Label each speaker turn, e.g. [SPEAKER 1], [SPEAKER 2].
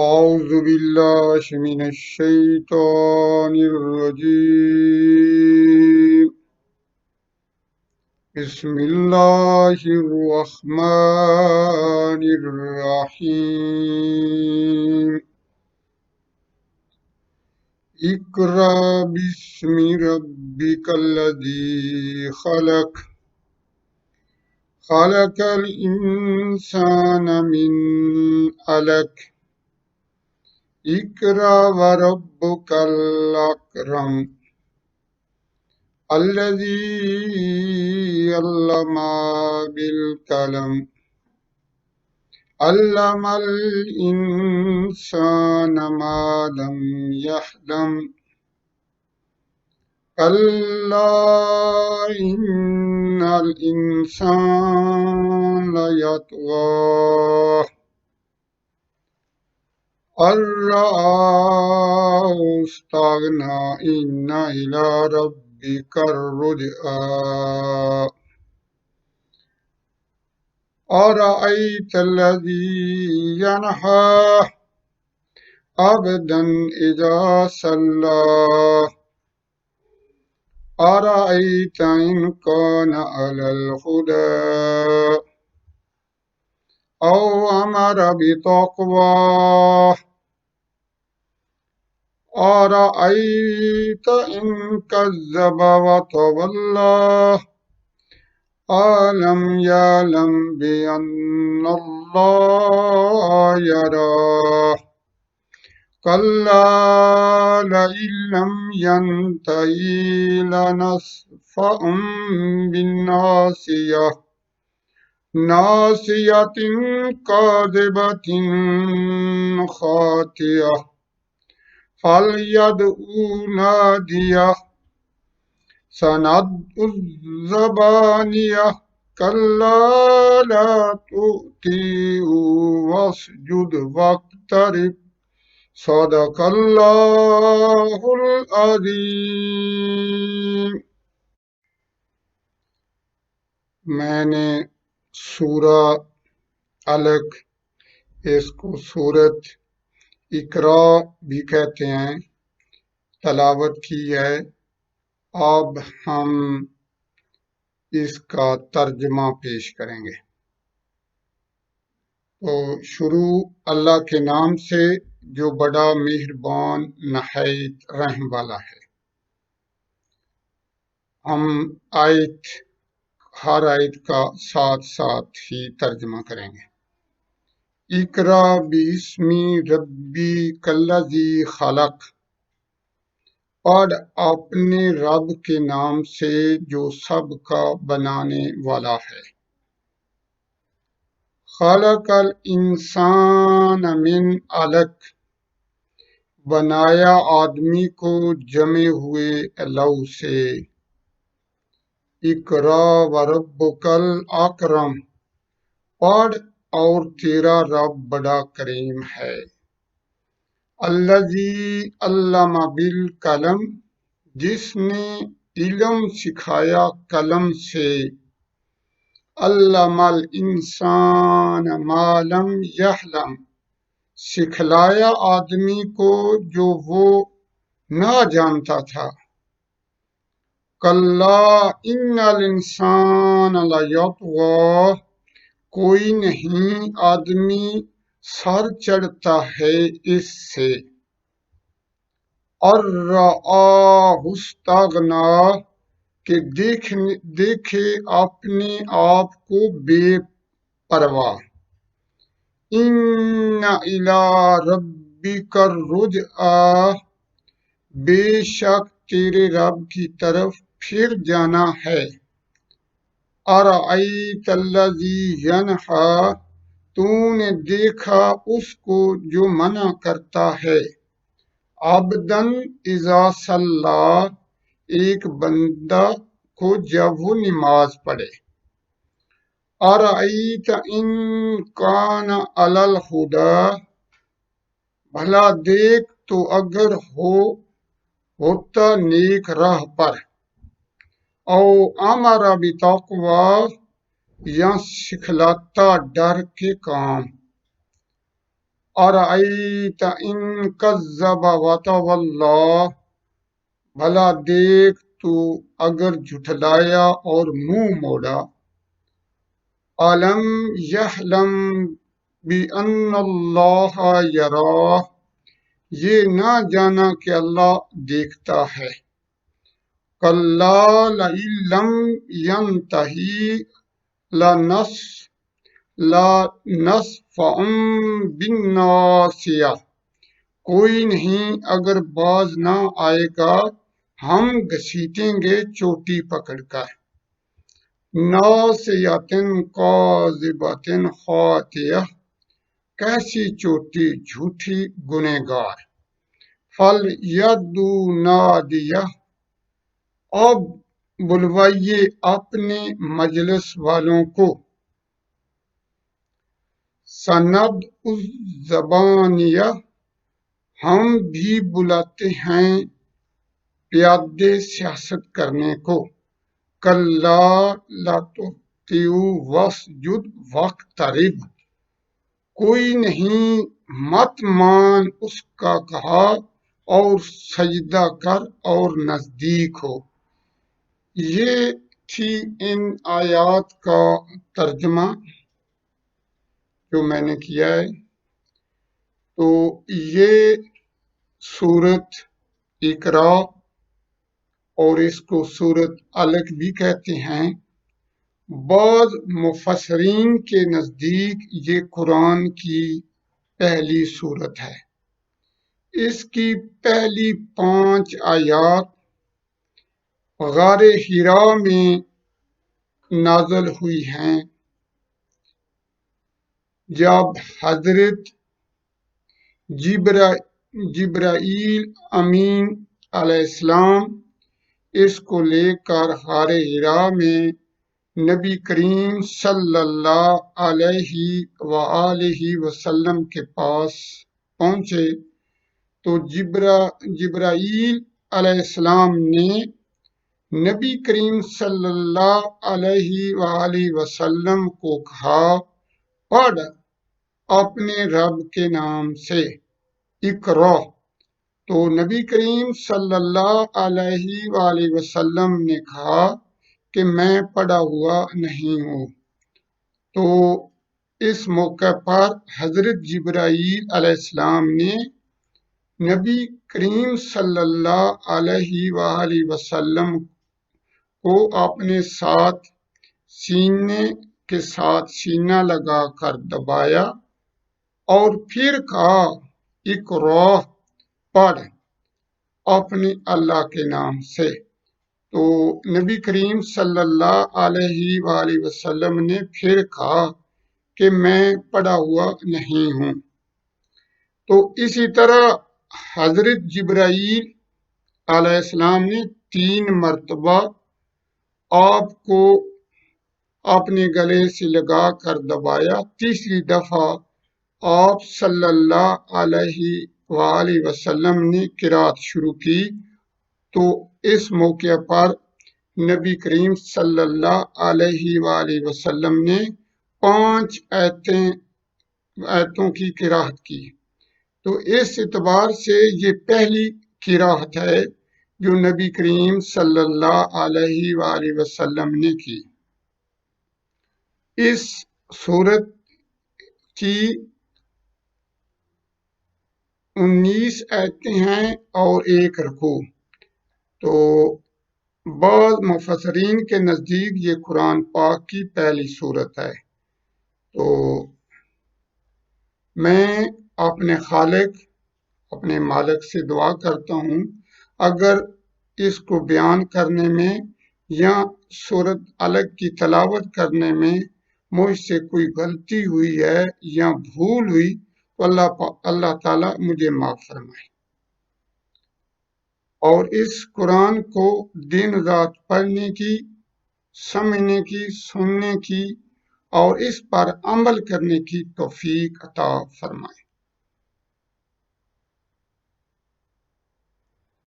[SPEAKER 1] أعوذ بالله من الشيطان الرجيم. بسم الله الرحمن الرحيم. اقرأ باسم ربك الذي خلق. خلق الإنسان من علق. اقرأ وربك الأكرم الذي علم بالقلم علم الإنسان ما لم يعلم كلا إن الإنسان ليطغى أن رآه استغنى إن إلى ربك الرجعى أرأيت الذي ينهى عبدا إذا صلى أرأيت إن كان على الهدى أو أمر بتقوى أرأيت إن كذب وتولى ألم يعلم بأن الله يرى كلا لئن لم ينته لنسفعا بالناصية ناصية كاذبة خاطئة فليدع ناديه سندع الزبانية كلا لا تؤتيه واسجد واقترب صدق اللہ العظیم۔ میں نے سورہ علق، اس کو سورت اقرا بھی کہتے ہیں، تلاوت کی ہے۔ اب ہم اس کا ترجمہ پیش کریں گے۔ تو شروع اللہ کے نام سے جو بڑا مہربان نہایت رحم والا ہے۔ ہم ہر آیت کا ساتھ ساتھ ہی ترجمہ کریں گے۔ اقرا باسم ربک الذی خلق، پڑھ اپنے رب کے نام سے جو سب کا بنانے والا ہے۔ خلق الانسان من علق، بنایا آدمی کو جمے ہوئے لہو سے۔ اقرا وربک الاکرم، پڑھ اور تیرا رب بڑا کریم ہے۔ الذی علم بالقلم، جس نے علم سکھایا قلم سے۔ علم الانسان ما لم یعلم، سکھلایا آدمی کو جو وہ نہ جانتا تھا۔ کلا ان الانسان لیطغی، کوئی نہیں آدمی سر چڑھتا ہے اس سے۔ ان رآہ استغنی، کہ دیکھے اپنے آپ کو بے پرواہ۔ ان الی ربک الرجعی، بے شک تیرے رب کی طرف پھر جانا ہے۔ ارأیت الذی ینہی، تو نے دیکھا اس کو جو منع کرتا ہے۔ عبداً اذا صلی، ایک بندہ کو جب وہ نماز پڑھے۔ ارأیت ان کان علی الہدی، بھلا دیکھ تو اگر ہوتا نیک راہ پر۔ او امر بتقوی، یا سکھلاتا ڈر کے کام۔ ارأیت ان کذب وتولی، بھلا دیکھ تو اگر جھٹلایا اور منہ موڑا، الم یعلم بان اللہ یراہ، یہ نہ جانا کہ اللہ دیکھتا ہے، کلا لئن لم ینتہی لنصفعا بالناصیہ، کوئی نہیں اگر باز نہ آئے گا ہم گھسیٹیں گے چوٹی پکڑ کر، ناصیۃ کاذبۃ خاطئہ، کیسی چوٹی جھوٹی گنہگار، فلیدعو نادیہ، اب بلوائیے اپنے مجلس والوں کو، سندع الزبانیہ، ہم بھی بلاتے ہیں پیادے سیاست کرنے کو، کلا لا تطیعوا واسجد واقترب، کوئی نہیں مت مان اس کا کہا اور سجدہ کر اور نزدیک ہو۔ یہ تھی ان آیات کا ترجمہ جو میں نے کیا ہے۔ تو یہ سورت اقرا اور اس کو سورت علق بھی کہتے ہیں۔ بعض مفسرین کے نزدیک یہ قرآن کی پہلی سورت ہے۔ اس کی پہلی 5 آیات غار حرا میں نازل ہوئی ہیں، جب حضرت جبرائیل امین علیہ السلام اس کو لے کر غار حرا میں نبی کریم صلی اللہ علیہ وآلہ وسلم کے پاس پہنچے تو جبرائیل علیہ السلام نے نبی کریم صلی اللہ علیہ وآلہ وسلم کو کہا، پڑھ اپنے رب کے نام سے، اقرا۔ تو نبی کریم صلی اللہ علیہ وآلہ وسلم نے کہا کہ میں پڑھا ہوا نہیں ہوں۔ تو اس موقع پر حضرت جبرائیل علیہ السلام نے نبی کریم صلی اللہ علیہ وآلہ وسلم کو اپنے ساتھ سینے کے ساتھ سینہ لگا کر دبایا اور پھر کہا، اقرا، پڑھ اپنے اللہ کے نام سے۔ تو نبی کریم صلی اللہ علیہ وآلہ وسلم نے پھر کہا کہ میں پڑھا ہوا نہیں ہوں۔ تو اسی طرح حضرت جبرائیل علیہ السلام نے 3 مرتبہ آپ کو اپنے گلے سے لگا کر دبایا، تیسری دفعہ آپ صلی اللہ علیہ وآلہ وسلم نے قرات شروع کی۔ تو اس موقع پر نبی کریم صلی اللہ علیہ وآلہ وسلم نے 5 آیتوں کی قرات کی۔ تو اس اعتبار سے یہ پہلی قرات ہے جو نبی کریم صلی اللہ علیہ وآلہ وسلم نے کی۔ اس سورت کی 19 آیتیں ہیں اور 1 رکوع۔ تو بعض مفسرین کے نزدیک یہ قرآن پاک کی پہلی سورت ہے۔ تو میں اپنے خالق، اپنے مالک سے دعا کرتا ہوں، اگر اس کو بیان کرنے میں یا سورت علق کی تلاوت کرنے میں مجھ سے کوئی غلطی ہوئی ہے یا بھول ہوئی تو اللہ تعالیٰ مجھے معاف فرمائے، اور اس قرآن کو دن رات پڑھنے کی، سمجھنے کی، سننے کی اور اس پر عمل کرنے کی توفیق عطا فرمائے۔